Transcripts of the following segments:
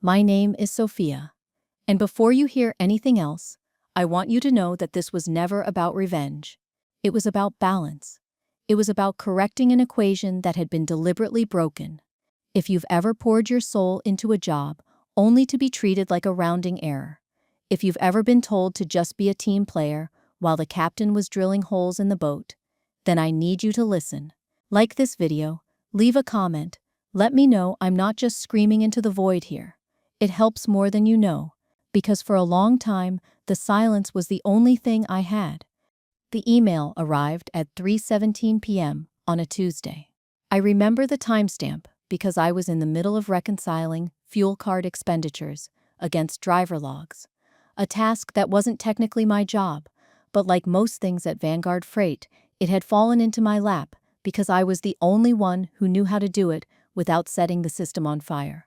My name is Sophia. And before you hear anything else, I want you to know that this was never about revenge. It was about balance. It was about correcting an equation that had been deliberately broken. If you've ever poured your soul into a job only to be treated like a rounding error, if you've ever been told to just be a team player while the captain was drilling holes in the boat, then I need you to listen. Like this video, leave a comment, let me know I'm not just screaming into the void here. It helps more than you know, because for a long time, the silence was the only thing I had. The email arrived at 3:17 p.m. on a Tuesday. I remember the timestamp because I was in the middle of reconciling fuel card expenditures against driver logs, a task that wasn't technically my job, but like most things at Vanguard Freight, it had fallen into my lap because I was the only one who knew how to do it without setting the system on fire.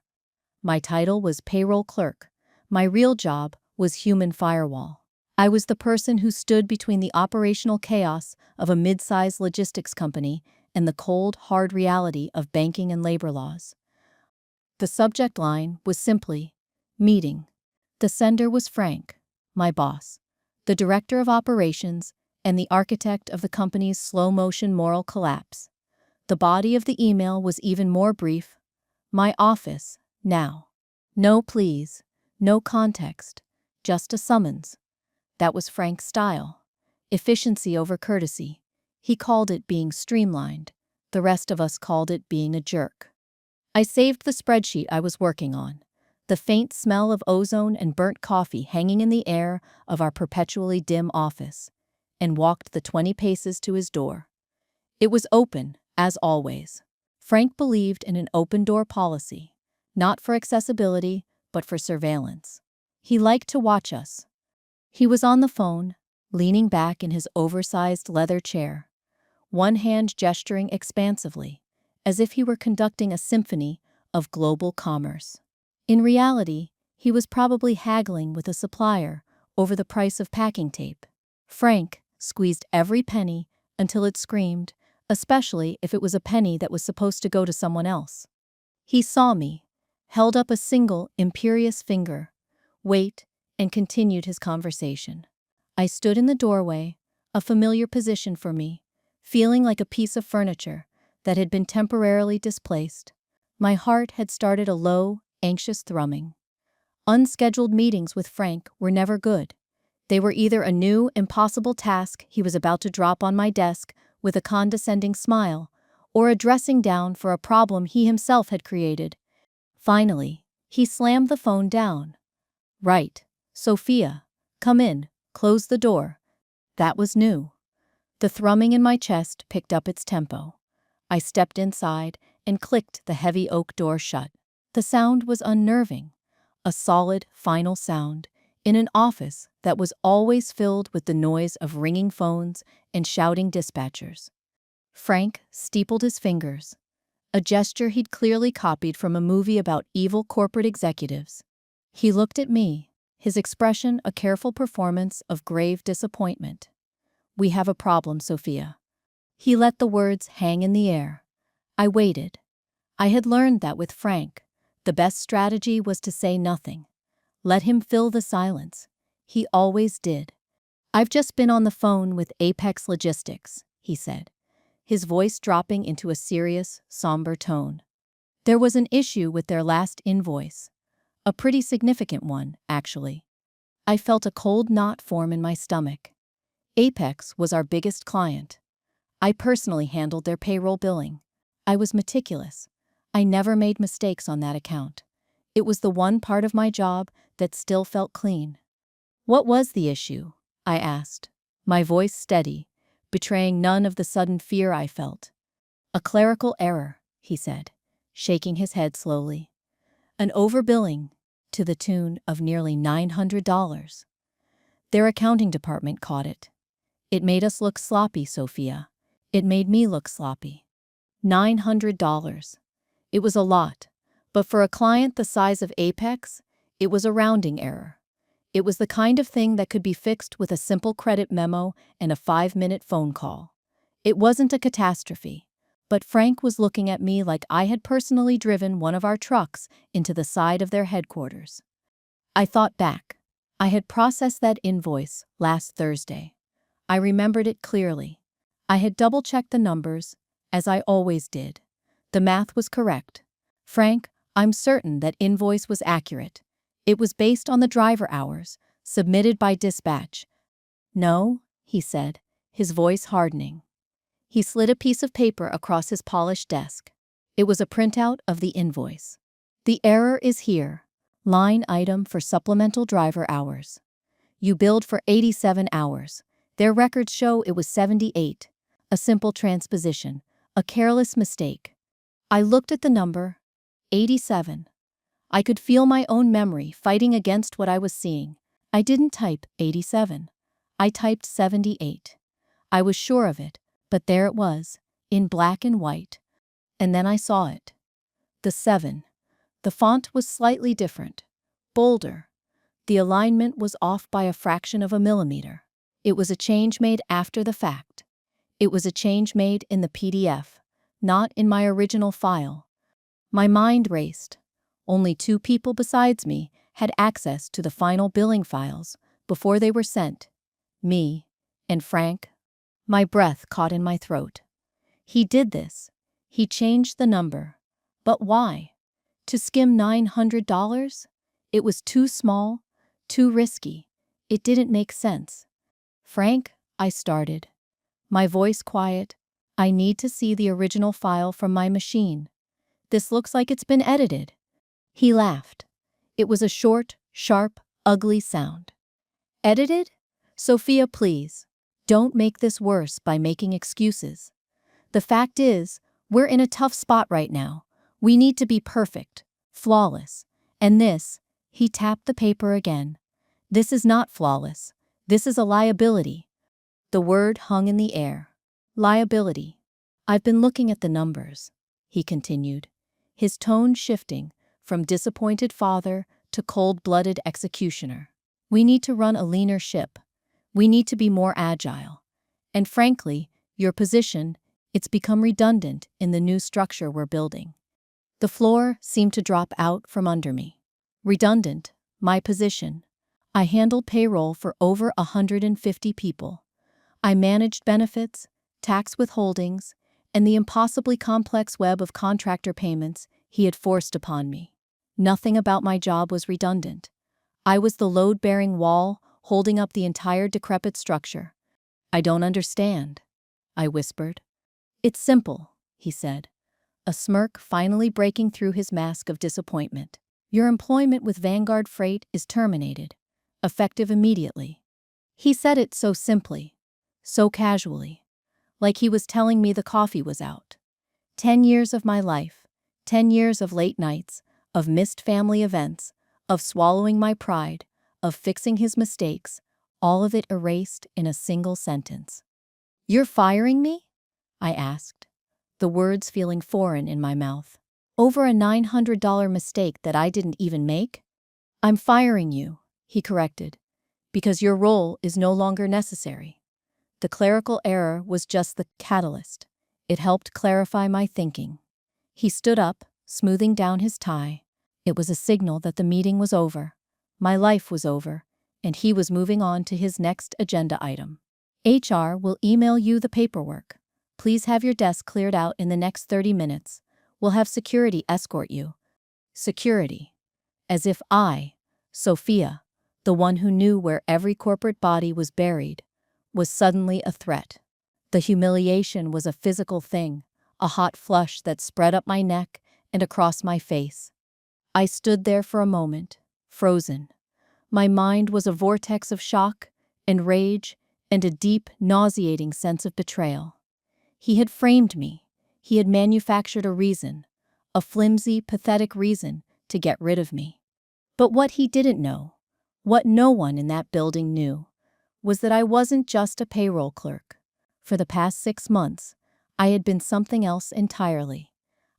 My title was payroll clerk. My real job was human firewall. I was the person who stood between the operational chaos of a mid-sized logistics company and the cold, hard reality of banking and labor laws. The subject line was simply, meeting. The sender was Frank, my boss, the director of operations and the architect of the company's slow-motion moral collapse. The body of the email was even more brief. My office, now. No please, no context, just a summons. That was Frank's style. Efficiency over courtesy. He called it being streamlined. The rest of us called it being a jerk. I saved the spreadsheet I was working on, the faint smell of ozone and burnt coffee hanging in the air of our perpetually dim office, and walked the 20 paces to his door. It was open, as always. Frank believed in an open-door policy, not for accessibility, but for surveillance. He liked to watch us. He was on the phone, leaning back in his oversized leather chair, one hand gesturing expansively, as if he were conducting a symphony of global commerce. In reality, he was probably haggling with a supplier over the price of packing tape. Frank squeezed every penny until it screamed, especially if it was a penny that was supposed to go to someone else. He saw me, held up a single imperious finger, wait, and continued his conversation. I stood in the doorway, a familiar position for me, feeling like a piece of furniture that had been temporarily displaced. My heart had started a low, anxious thrumming. Unscheduled meetings with Frank were never good. They were either a new, impossible task he was about to drop on my desk with a condescending smile, or a dressing down for a problem he himself had created. Finally, he slammed the phone down. Right, Sophia, come in, close the door. That was new. The thrumming in my chest picked up its tempo. I stepped inside and clicked the heavy oak door shut. The sound was unnerving, a solid, final sound, in an office that was always filled with the noise of ringing phones and shouting dispatchers. Frank steepled his fingers, a gesture he'd clearly copied from a movie about evil corporate executives. He looked at me, his expression a careful performance of grave disappointment. We have a problem, Sophia. He let the words hang in the air. I waited. I had learned that with Frank, the best strategy was to say nothing. Let him fill the silence. He always did. I've just been on the phone with Apex Logistics, he said, his voice dropping into a serious, somber tone. There was an issue with their last invoice. A pretty significant one, actually. I felt a cold knot form in my stomach. Apex was our biggest client. I personally handled their payroll billing. I was meticulous. I never made mistakes on that account. It was the one part of my job that still felt clean. What was the issue? I asked, my voice steady, betraying none of the sudden fear I felt. A clerical error, he said, shaking his head slowly. An overbilling, to the tune of nearly $900. Their accounting department caught it. It made us look sloppy, Sophia. It made me look sloppy. $900. It was a lot, but for a client the size of Apex, it was a rounding error. It was the kind of thing that could be fixed with a simple credit memo and a 5-minute phone call. It wasn't a catastrophe, But Frank was looking at me like I had personally driven one of our trucks into the side of their headquarters. I thought back. I had processed that invoice last Thursday. I remembered it clearly. I had double-checked the numbers, as I always did. The math was correct. Frank, I'm certain that invoice was accurate. It was based on the driver hours, submitted by dispatch. No, he said, his voice hardening. He slid a piece of paper across his polished desk. It was a printout of the invoice. The error is here. Line item for supplemental driver hours. You billed for 87 hours. Their records show it was 78. A simple transposition. A careless mistake. I looked at the number. 87. I could feel my own memory fighting against what I was seeing. I didn't type 87. I typed 78. I was sure of it, but there it was, in black and white. And then I saw it. The 7. The font was slightly different, bolder. The alignment was off by a fraction of a millimeter. It was a change made after the fact. It was a change made in the PDF, not in my original file. My mind raced. Only 2 people besides me had access to the final billing files before they were sent. Me and Frank. My breath caught in my throat. He did this. He changed the number. But why? To skim $900? It was too small, too risky. It didn't make sense. Frank, I started. My voice quiet. I need to see the original file from my machine. This looks like it's been edited. He laughed. It was a short, sharp, ugly sound. Edited? Sophia, please. Don't make this worse by making excuses. The fact is, we're in a tough spot right now. We need to be perfect, flawless. And this, he tapped the paper again. This is not flawless. This is a liability. The word hung in the air. Liability. I've been looking at the numbers, he continued, his tone shifting from disappointed father to cold-blooded executioner. We need to run a leaner ship. We need to be more agile. And frankly, your position, it's become redundant in the new structure we're building. The floor seemed to drop out from under me. Redundant, my position. I handled payroll for over 150 people. I managed benefits, tax withholdings, and the impossibly complex web of contractor payments he had forced upon me. Nothing about my job was redundant. I was the load-bearing wall holding up the entire decrepit structure. I don't understand, I whispered. It's simple, he said, a smirk finally breaking through his mask of disappointment. Your employment with Vanguard Freight is terminated, effective immediately. He said it so simply, so casually, like he was telling me the coffee was out. 10 years of my life, 10 years of late nights, of missed family events, of swallowing my pride, of fixing his mistakes, all of it erased in a single sentence. You're firing me? I asked, the words feeling foreign in my mouth. Over a $900 mistake that I didn't even make? I'm firing you, he corrected, because your role is no longer necessary. The clerical error was just the catalyst. It helped clarify my thinking. He stood up, smoothing down his tie. It was a signal that the meeting was over. My life was over, and he was moving on to his next agenda item. HR will email you the paperwork. Please have your desk cleared out in the next 30 minutes. We'll have security escort you. Security. As if I, Sophia, the one who knew where every corporate body was buried, was suddenly a threat. The humiliation was a physical thing, a hot flush that spread up my neck and across my face. I stood there for a moment, frozen. My mind was a vortex of shock and rage and a deep, nauseating sense of betrayal. He had framed me. He had manufactured a reason, a flimsy, pathetic reason to get rid of me. But what he didn't know, what no one in that building knew, was that I wasn't just a payroll clerk. For the past 6 months, I had been something else entirely.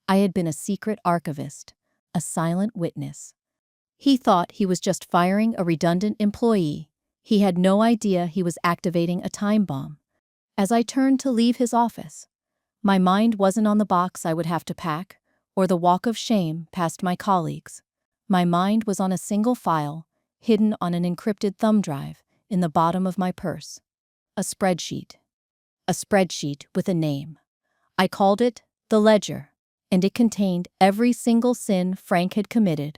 I had been a secret archivist, a silent witness. He thought he was just firing a redundant employee. He had no idea he was activating a time bomb. As I turned to leave his office, My mind wasn't on the box I would have to pack, or the walk of shame past my colleagues. My mind was on a single file, hidden on an encrypted thumb drive in the bottom of my purse. A spreadsheet. A spreadsheet with a name. I called it the ledger, and it contained every single sin Frank had committed.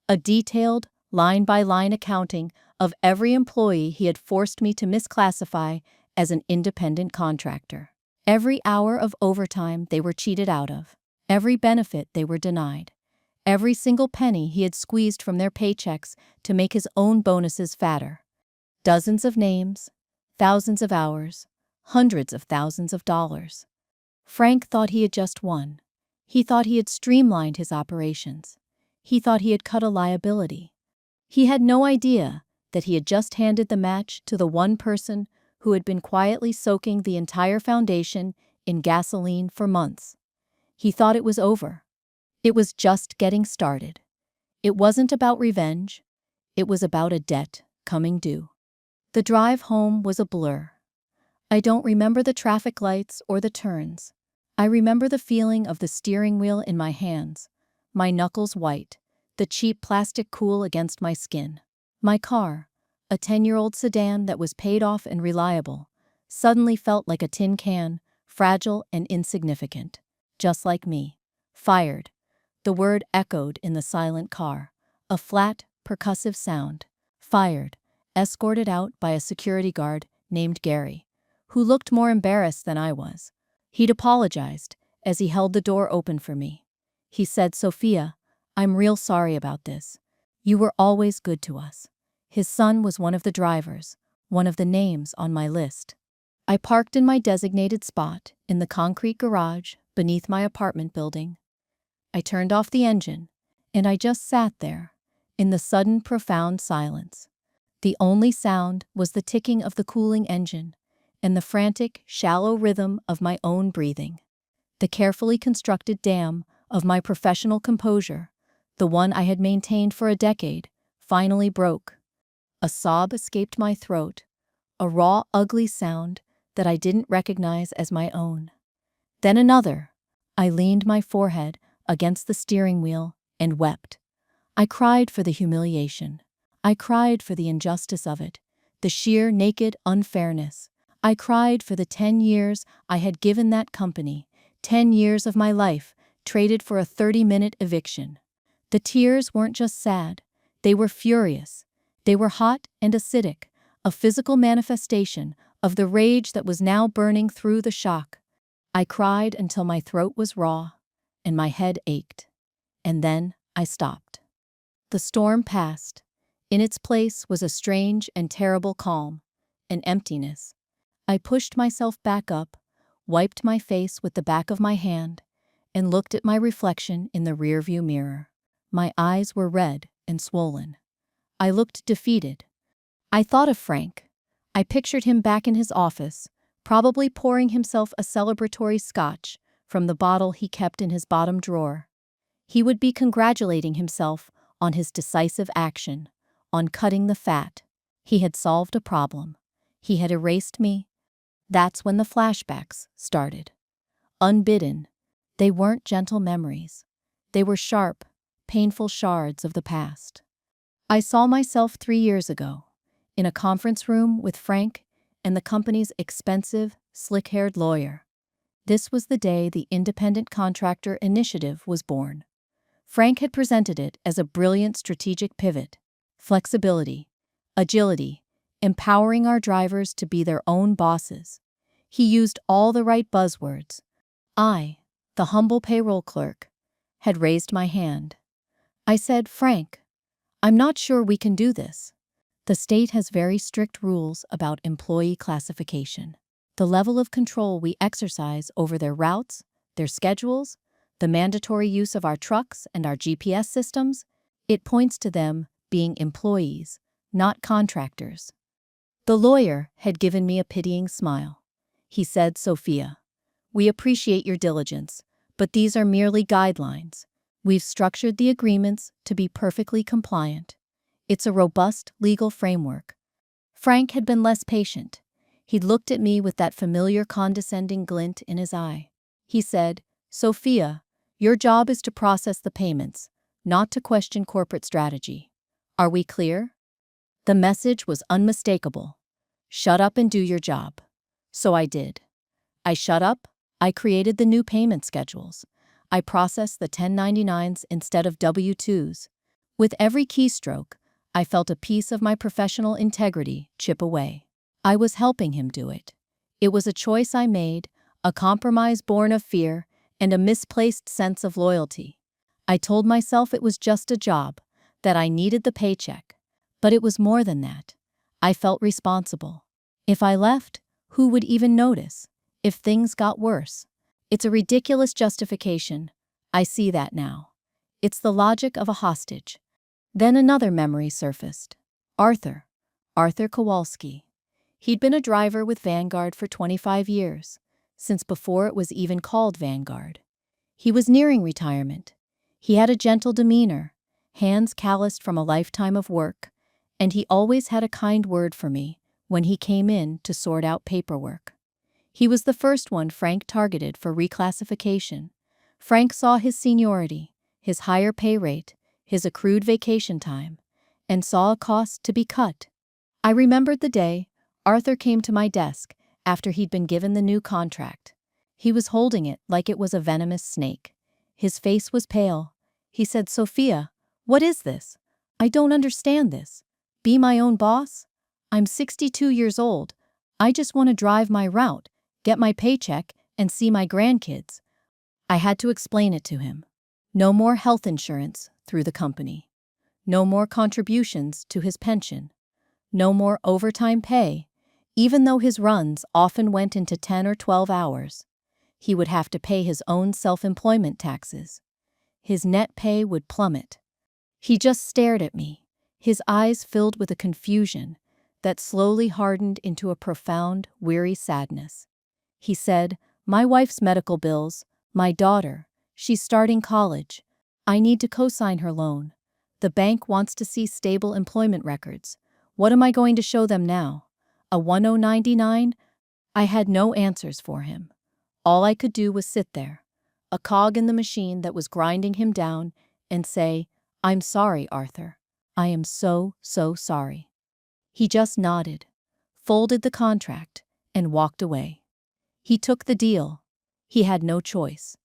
A detailed, line-by-line accounting of every employee he had forced me to misclassify as an independent contractor. Every hour of overtime they were cheated out of. Every benefit they were denied. Every single penny he had squeezed from their paychecks to make his own bonuses fatter. Dozens of names, thousands of hours, hundreds of thousands of dollars. Frank thought he had just won. He thought he had streamlined his operations. He thought he had cut a liability. He had no idea that he had just handed the match to the one person who had been quietly soaking the entire foundation in gasoline for months. He thought it was over. It was just getting started. It wasn't about revenge. It was about a debt coming due. The drive home was a blur. I don't remember the traffic lights or the turns. I remember the feeling of the steering wheel in my hands, my knuckles white, the cheap plastic cool against my skin. My car, a 10-year-old sedan that was paid off and reliable, suddenly felt like a tin can, fragile and insignificant. Just like me. Fired. The word echoed in the silent car. A flat, percussive sound. Fired. Escorted out by a security guard named Gary, who looked more embarrassed than I was. He'd apologized as he held the door open for me. He said, "Sophia, I'm real sorry about this. You were always good to us." His son was one of the drivers, one of the names on my list. I parked in my designated spot in the concrete garage beneath my apartment building. I turned off the engine, and I just sat there, in the sudden profound silence. The only sound was the ticking of the cooling engine, and the frantic, shallow rhythm of my own breathing. The carefully constructed dam of my professional composure, the one I had maintained for a decade, finally broke. A sob escaped my throat, a raw, ugly sound that I didn't recognize as my own. Then another. I leaned my forehead against the steering wheel and wept. I cried for the humiliation. I cried for the injustice of it, the sheer naked unfairness. I cried for the 10 years I had given that company, 10 years of my life traded for a 30-minute eviction. The tears weren't just sad, they were furious. They were hot and acidic, a physical manifestation of the rage that was now burning through the shock. I cried until my throat was raw and my head ached. And then I stopped. The storm passed. In its place was a strange and terrible calm, an emptiness. I pushed myself back up, wiped my face with the back of my hand, and looked at my reflection in the rearview mirror. My eyes were red and swollen. I looked defeated. I thought of Frank. I pictured him back in his office, probably pouring himself a celebratory scotch from the bottle he kept in his bottom drawer. He would be congratulating himself on his decisive action, on cutting the fat. He had solved a problem. He had erased me. That's when the flashbacks started. Unbidden, they weren't gentle memories. They were sharp, painful shards of the past. I saw myself 3 years ago, in a conference room with Frank and the company's expensive, slick-haired lawyer. This was the day the Independent Contractor Initiative was born. Frank had presented it as a brilliant strategic pivot. Flexibility, agility, empowering our drivers to be their own bosses. He used all the right buzzwords. I, the humble payroll clerk, had raised my hand. I said, "Frank, I'm not sure we can do this. The state has very strict rules about employee classification. The level of control we exercise over their routes, their schedules, the mandatory use of our trucks and our GPS systems, it points to them being employees, not contractors." The lawyer had given me a pitying smile. He said, "Sophia, we appreciate your diligence, but these are merely guidelines. We've structured the agreements to be perfectly compliant. It's a robust legal framework." Frank had been less patient. He'd looked at me with that familiar condescending glint in his eye. He said, "Sophia, your job is to process the payments, not to question corporate strategy. Are we clear?" The message was unmistakable. Shut up and do your job. So I did. I shut up, I created the new payment schedules. I processed the 1099s instead of W-2s. With every keystroke, I felt a piece of my professional integrity chip away. I was helping him do it. It was a choice I made, a compromise born of fear and a misplaced sense of loyalty. I told myself it was just a job, that I needed the paycheck. But it was more than that. I felt responsible. If I left, who would even notice? If things got worse? It's a ridiculous justification. I see that now. It's the logic of a hostage. Then another memory surfaced. Arthur Kowalski. He'd been a driver with Vanguard for 25 years, since before it was even called Vanguard. He was nearing retirement. He had a gentle demeanor, hands calloused from a lifetime of work, and he always had a kind word for me when he came in to sort out paperwork. He was the first one Frank targeted for reclassification. Frank saw his seniority, his higher pay rate, his accrued vacation time, and saw a cost to be cut. I remembered the day Arthur came to my desk after he'd been given the new contract. He was holding it like it was a venomous snake. His face was pale. He said, "Sophia, what is this? I don't understand this. Be my own boss? I'm 62 years old. I just want to drive my route, get my paycheck, and see my grandkids." I had to explain it to him. No more health insurance through the company. No more contributions to his pension. No more overtime pay, even though his runs often went into 10 or 12 hours. He would have to pay his own self-employment taxes. His net pay would plummet. He just stared at me, his eyes filled with a confusion that slowly hardened into a profound, weary sadness. He said, "My wife's medical bills, my daughter, she's starting college. I need to co-sign her loan. The bank wants to see stable employment records. What am I going to show them now? A 1099? I had no answers for him. All I could do was sit there, a cog in the machine that was grinding him down, and say, "I'm sorry, Arthur. I am so, so sorry." He just nodded, folded the contract, and walked away. He took the deal. He had no choice.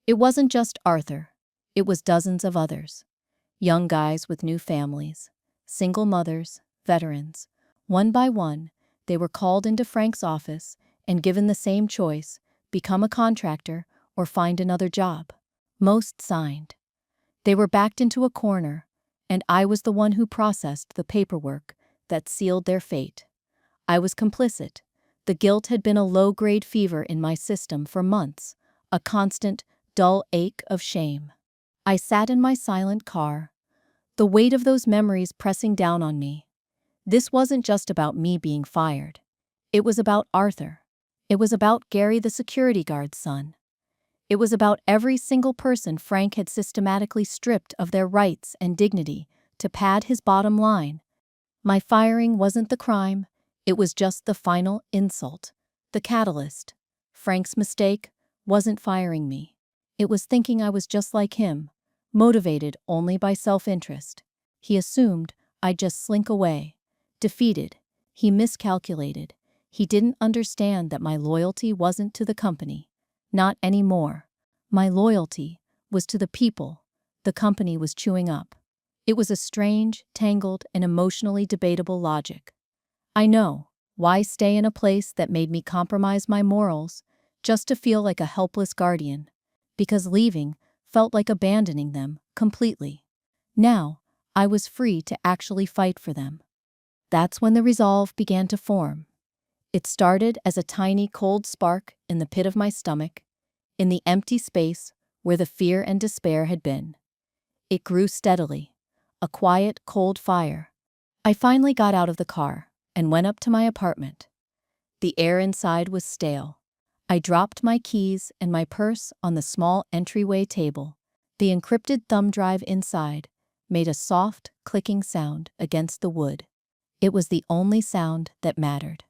It wasn't just Arthur. It was dozens of others. Young guys with new families, single mothers, veterans. One by one, they were called into Frank's office and given the same choice: become a contractor or find another job. Most signed. They were backed into a corner, and I was the one who processed the paperwork that sealed their fate. I was complicit. The guilt had been a low-grade fever in my system for months, a constant, dull ache of shame. I sat in my silent car, the weight of those memories pressing down on me. This wasn't just about me being fired. It was about Arthur. It was about Gary, the security guard's son. It was about every single person Frank had systematically stripped of their rights and dignity to pad his bottom line. My firing wasn't the crime. It was just the final insult, the catalyst. Frank's mistake wasn't firing me. It was thinking I was just like him, motivated only by self-interest. He assumed I'd just slink away. Defeated. He miscalculated. He didn't understand that my loyalty wasn't to the company. Not anymore. My loyalty was to the people the company was chewing up. It was a strange, tangled, and emotionally debatable logic. I know. Why stay in a place that made me compromise my morals just to feel like a helpless guardian? Because leaving felt like abandoning them completely. Now, I was free to actually fight for them. That's when the resolve began to form. It started as a tiny cold spark in the pit of my stomach, in the empty space where the fear and despair had been. It grew steadily, a quiet, cold fire. I finally got out of the car and went up to my apartment. The air inside was stale. I dropped my keys and my purse on the small entryway table. The encrypted thumb drive inside made a soft, clicking sound against the wood. It was the only sound that mattered.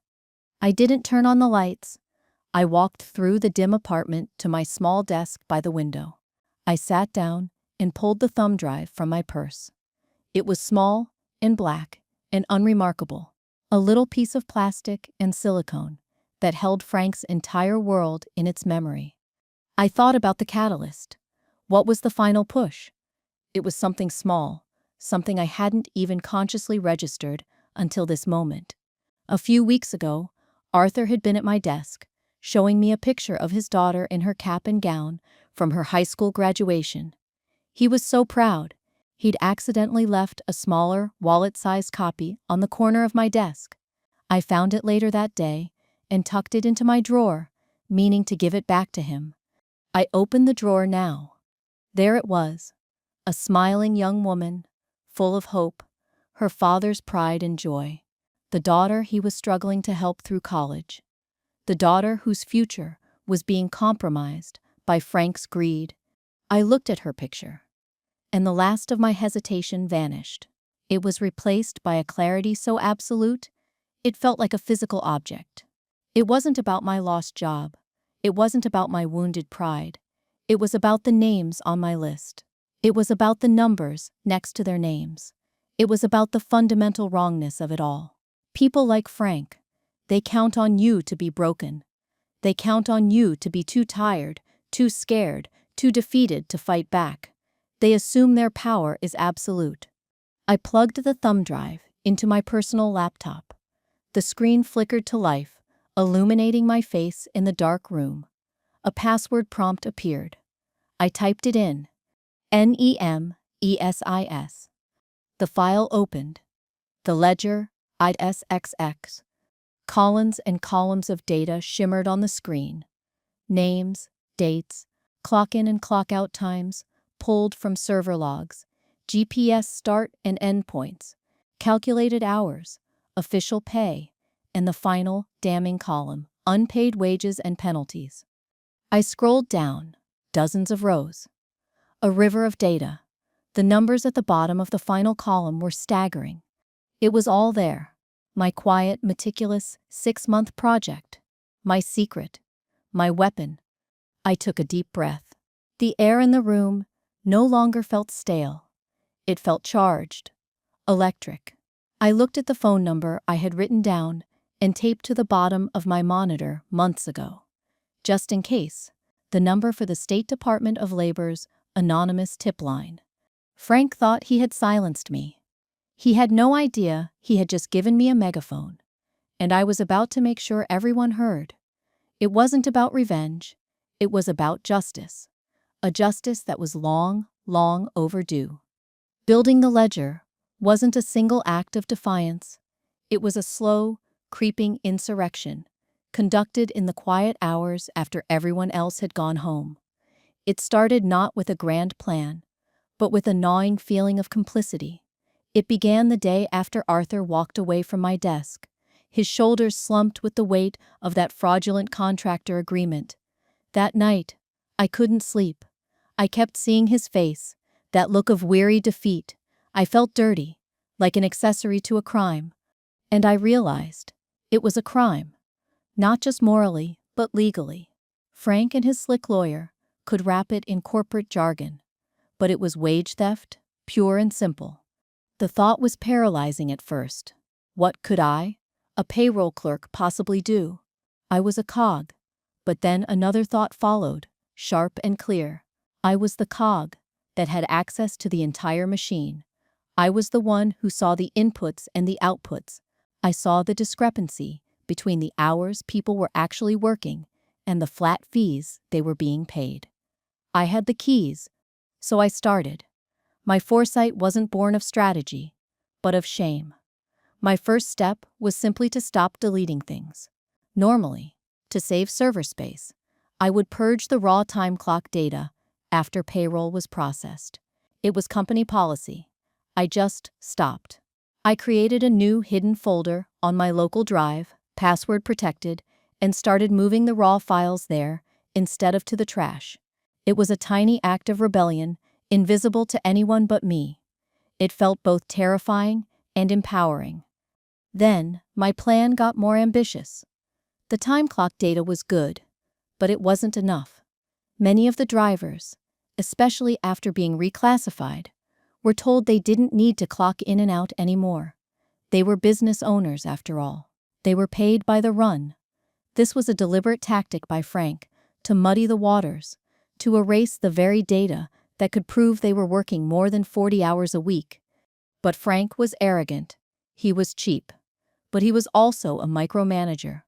I didn't turn on the lights. I walked through the dim apartment to my small desk by the window. I sat down and pulled the thumb drive from my purse. It was small and black and unremarkable, a little piece of plastic and silicone that held Frank's entire world in its memory. I thought about the catalyst. What was the final push? It was something small, something I hadn't even consciously registered until this moment. A few weeks ago, Arthur had been at my desk, showing me a picture of his daughter in her cap and gown from her high school graduation. He was so proud. He'd accidentally left a smaller, wallet-sized copy on the corner of my desk. I found it later that day and tucked it into my drawer, meaning to give it back to him. I opened the drawer now. There it was, a smiling young woman, full of hope, her father's pride and joy, the daughter he was struggling to help through college, the daughter whose future was being compromised by Frank's greed. I looked at her picture, and the last of my hesitation vanished. It was replaced by a clarity so absolute, it felt like a physical object. It wasn't about my lost job. It wasn't about my wounded pride. It was about the names on my list. It was about the numbers next to their names. It was about the fundamental wrongness of it all. People like Frank, they count on you to be broken. They count on you to be too tired, too scared, too defeated to fight back. They assume their power is absolute. I plugged the thumb drive into my personal laptop. The screen flickered to life, illuminating my face in the dark room. A password prompt appeared. I typed it in. NEMESIS. The file opened. The ledger, IDSXX. Columns and columns of data shimmered on the screen. Names, dates, clock-in and clock-out times, pulled from server logs, GPS start and end points, calculated hours, official pay, and the final, damning column, unpaid wages and penalties. I scrolled down, dozens of rows. A river of data. The numbers at the bottom of the final column were staggering. It was all there. My quiet, meticulous, 6-month project. My secret. My weapon. I took a deep breath. The air in the room no longer felt stale. It felt charged. Electric. I looked at the phone number I had written down and taped to the bottom of my monitor months ago. Just in case. The number for the State Department of Labor's anonymous tip line. Frank thought he had silenced me. He had no idea he had just given me a megaphone, and I was about to make sure everyone heard. It wasn't about revenge. It was about justice. A justice that was long, long overdue. Building the ledger wasn't a single act of defiance. It was a slow, creeping insurrection, conducted in the quiet hours after everyone else had gone home. It started not with a grand plan, but with a gnawing feeling of complicity. It began the day after Arthur walked away from my desk, his shoulders slumped with the weight of that fraudulent contractor agreement. That night, I couldn't sleep. I kept seeing his face, that look of weary defeat. I felt dirty, like an accessory to a crime. And I realized it was a crime. Not just morally, but legally. Frank and his slick lawyer could wrap it in corporate jargon, but it was wage theft, pure and simple. The thought was paralyzing at first. What could I, a payroll clerk, possibly do? I was a cog. But then another thought followed, sharp and clear. I was the cog that had access to the entire machine. I was the one who saw the inputs and the outputs. I saw the discrepancy between the hours people were actually working and the flat fees they were being paid. I had the keys, so I started. My foresight wasn't born of strategy, but of shame. My first step was simply to stop deleting things. Normally, to save server space, I would purge the raw time clock data after payroll was processed. It was company policy. I just stopped. I created a new hidden folder on my local drive, password protected, and started moving the raw files there instead of to the trash. It was a tiny act of rebellion, invisible to anyone but me. It felt both terrifying and empowering. Then, my plan got more ambitious. The time clock data was good, but it wasn't enough. Many of the drivers, especially after being reclassified, were told they didn't need to clock in and out anymore. They were business owners, after all. They were paid by the run. This was a deliberate tactic by Frank to muddy the waters, to erase the very data that could prove they were working more than 40 hours a week. But Frank was arrogant. He was cheap. But he was also a micromanager.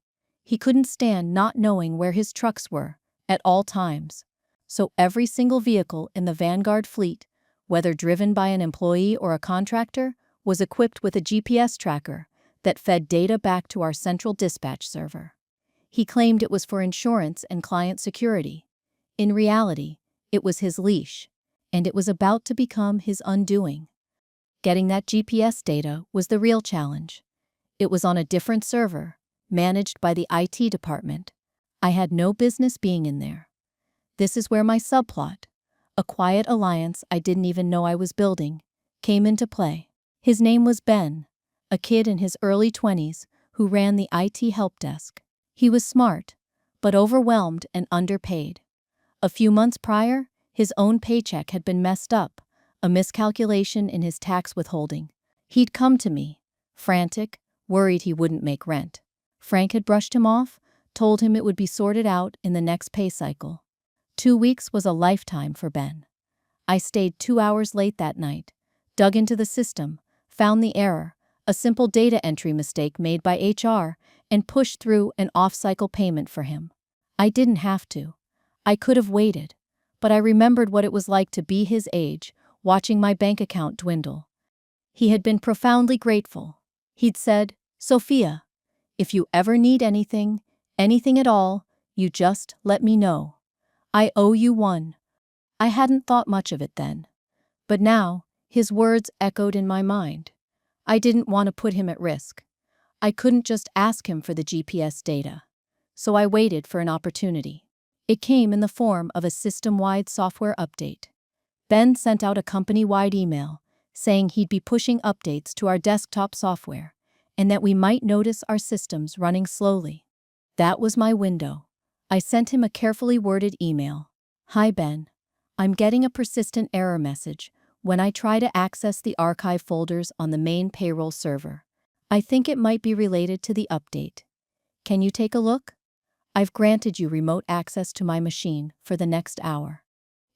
He couldn't stand not knowing where his trucks were at all times. So every single vehicle in the Vanguard fleet, whether driven by an employee or a contractor, was equipped with a GPS tracker that fed data back to our central dispatch server. He claimed it was for insurance and client security. In reality, it was his leash, and it was about to become his undoing. Getting that GPS data was the real challenge. It was on a different server, managed by the IT department. I had no business being in there. This is where my subplot, a quiet alliance I didn't even know I was building, came into play. His name was Ben, a kid in his early 20s who ran the IT help desk. He was smart, but overwhelmed and underpaid. A few months prior, his own paycheck had been messed up, a miscalculation in his tax withholding. He'd come to me, frantic, worried he wouldn't make rent. Frank had brushed him off, told him it would be sorted out in the next pay cycle. 2 weeks was a lifetime for Ben. I stayed 2 hours late that night, dug into the system, found the error, a simple data entry mistake made by HR, and pushed through an off-cycle payment for him. I didn't have to. I could have waited, but I remembered what it was like to be his age, watching my bank account dwindle. He had been profoundly grateful. He'd said, "Sophia, if you ever need anything at all, you just let me know. I owe you one." I hadn't thought much of it then. But now, his words echoed in my mind. I didn't want to put him at risk. I couldn't just ask him for the GPS data. So I waited for an opportunity. It came in the form of a system-wide software update. Ben sent out a company-wide email saying he'd be pushing updates to our desktop software and that we might notice our systems running slowly. That was my window. I sent him a carefully worded email. "Hi Ben, I'm getting a persistent error message when I try to access the archive folders on the main payroll server. I think it might be related to the update. Can you take a look? I've granted you remote access to my machine for the next hour."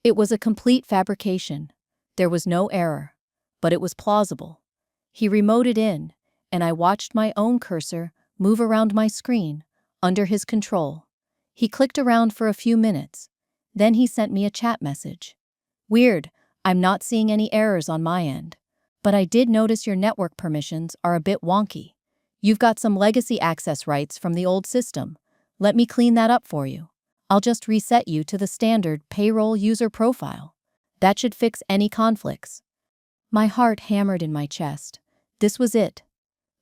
It was a complete fabrication. There was no error, but it was plausible. He remoted in, and I watched my own cursor move around my screen, under his control. He clicked around for a few minutes. Then he sent me a chat message. "Weird, I'm not seeing any errors on my end. But I did notice your network permissions are a bit wonky. You've got some legacy access rights from the old system. Let me clean that up for you. I'll just reset you to the standard payroll user profile. That should fix any conflicts." My heart hammered in my chest. This was it.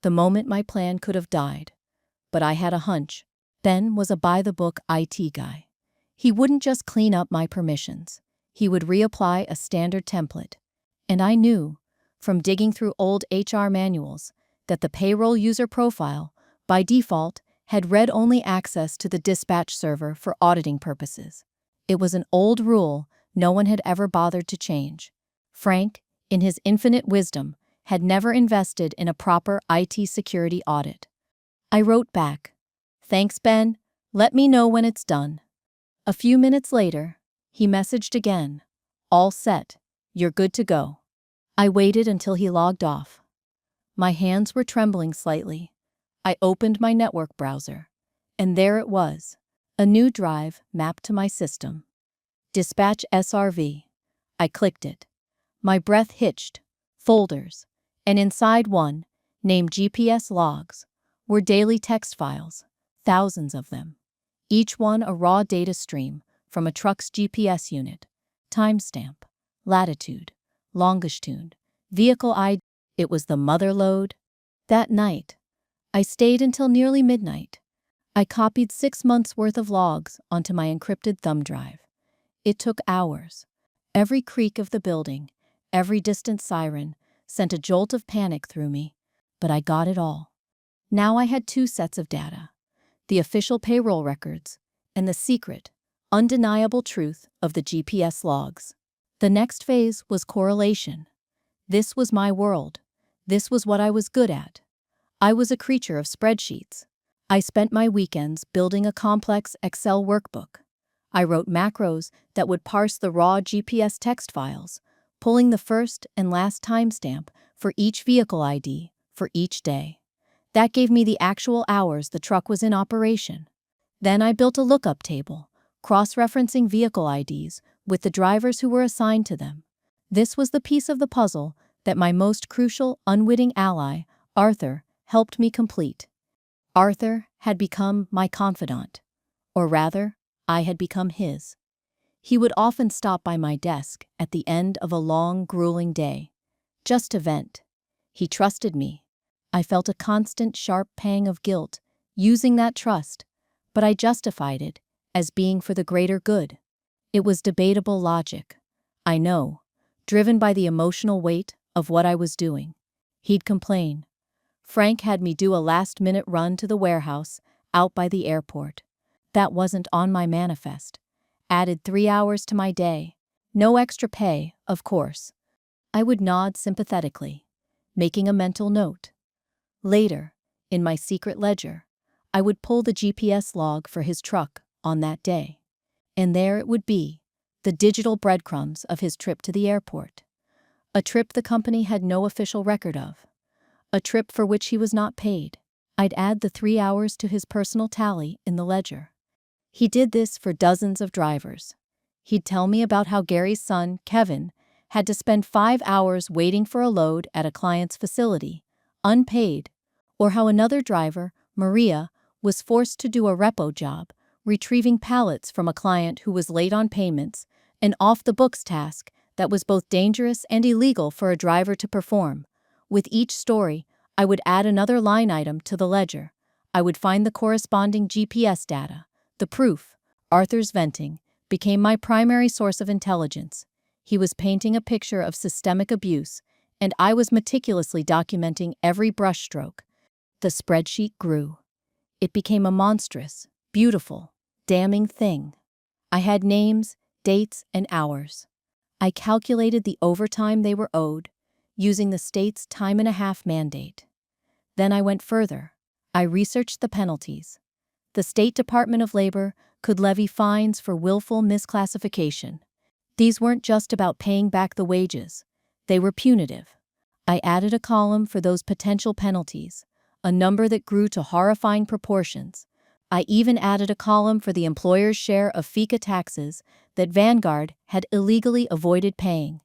The moment my plan could have died. But I had a hunch. Ben was a by-the-book IT guy. He wouldn't just clean up my permissions. He would reapply a standard template. And I knew, from digging through old HR manuals, that the payroll user profile, by default, had read-only access to the dispatch server for auditing purposes. It was an old rule no one had ever bothered to change. Frank, in his infinite wisdom, had never invested in a proper IT security audit. I wrote back, "Thanks, Ben. Let me know when it's done." A few minutes later, he messaged again. "All set. You're good to go." I waited until he logged off. My hands were trembling slightly. I opened my network browser, and there it was, a new drive mapped to my system. Dispatch SRV. I clicked it. My breath hitched. Folders, and inside one, named GPS logs, were daily text files, thousands of them. Each one a raw data stream from a truck's GPS unit, timestamp, latitude, longitude, vehicle ID. It was the mother lode. That night, I stayed until nearly midnight. I copied 6 months' worth of logs onto my encrypted thumb drive. It took hours. Every creak of the building, every distant siren, sent a jolt of panic through me, but I got it all. Now I had 2 sets of data. the official payroll records, and the secret, undeniable truth of the GPS logs. The next phase was correlation. This was my world. This was what I was good at. I was a creature of spreadsheets. I spent my weekends building a complex Excel workbook. I wrote macros that would parse the raw GPS text files, pulling the first and last timestamp for each vehicle ID for each day. That gave me the actual hours the truck was in operation. Then I built a lookup table, cross-referencing vehicle IDs with the drivers who were assigned to them. This was the piece of the puzzle that my most crucial, unwitting ally, Arthur, helped me complete. Arthur had become my confidant, or rather, I had become his. He would often stop by my desk at the end of a long, grueling day, just to vent. He trusted me. I felt a constant, sharp pang of guilt using that trust, but I justified it as being for the greater good. It was debatable logic, I know, driven by the emotional weight of what I was doing. He'd complain. Frank had me do a last-minute run to the warehouse out by the airport. That wasn't on my manifest. Added 3 hours to my day. No extra pay, of course. I would nod sympathetically, making a mental note. Later, in my secret ledger, I would pull the GPS log for his truck on that day. And there it would be, the digital breadcrumbs of his trip to the airport. A trip the company had no official record of. A trip for which he was not paid. I'd add the 3 hours to his personal tally in the ledger. He did this for dozens of drivers. He'd tell me about how Gary's son, Kevin, had to spend 5 hours waiting for a load at a client's facility, unpaid, or how another driver, Maria, was forced to do a repo job, retrieving pallets from a client who was late on payments, an off-the-books task that was both dangerous and illegal for a driver to perform. With each story, I would add another line item to the ledger. I would find the corresponding GPS data. The proof, Arthur's venting, became my primary source of intelligence. He was painting a picture of systemic abuse, and I was meticulously documenting every brushstroke. The spreadsheet grew. It became a monstrous, beautiful, damning thing. I had names, dates, and hours. I calculated the overtime they were owed, using the state's time-and-a-half mandate. Then I went further. I researched the penalties. The State Department of Labor could levy fines for willful misclassification. These weren't just about paying back the wages. They were punitive. I added a column for those potential penalties, a number that grew to horrifying proportions. I even added a column for the employer's share of FICA taxes that Vanguard had illegally avoided paying.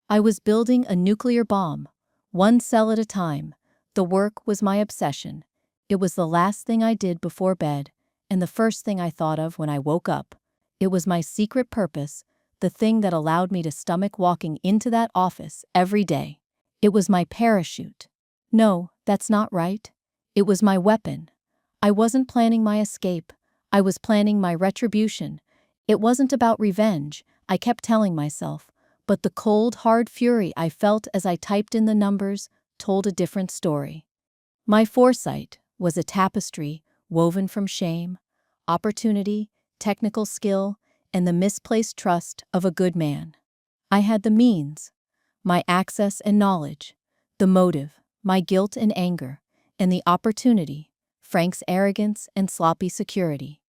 I was building a nuclear bomb, one cell at a time. The work was my obsession. It was the last thing I did before bed, and the first thing I thought of when I woke up. It was my secret purpose, the thing that allowed me to stomach walking into that office every day. It was my parachute. No, that's not right. It was my weapon. I wasn't planning my escape. I was planning my retribution. It wasn't about revenge, I kept telling myself, but the cold, hard fury I felt as I typed in the numbers told a different story. My foresight was a tapestry woven from shame, opportunity, technical skill, and the misplaced trust of a good man. I had the means, my access and knowledge, the motive, my guilt and anger, and the opportunity, Frank's arrogance and sloppy security.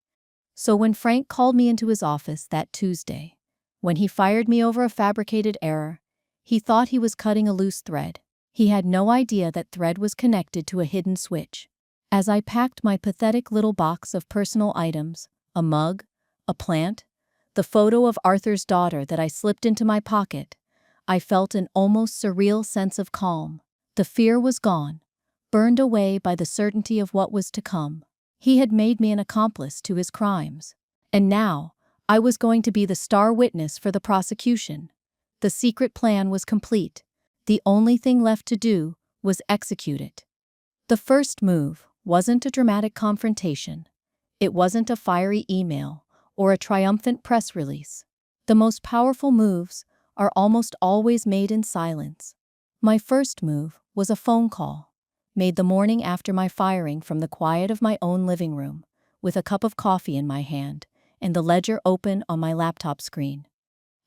So when Frank called me into his office that Tuesday, when he fired me over a fabricated error, he thought he was cutting a loose thread. He had no idea that thread was connected to a hidden switch. As I packed my pathetic little box of personal items, a mug, a plant, the photo of Arthur's daughter that I slipped into my pocket, I felt an almost surreal sense of calm. The fear was gone, burned away by the certainty of what was to come. He had made me an accomplice to his crimes. And now, I was going to be the star witness for the prosecution. The secret plan was complete. The only thing left to do was execute it. The first move wasn't a dramatic confrontation. It wasn't a fiery email or a triumphant press release. The most powerful moves are almost always made in silence. My first move was a phone call, made the morning after my firing from the quiet of my own living room, with a cup of coffee in my hand and the ledger open on my laptop screen.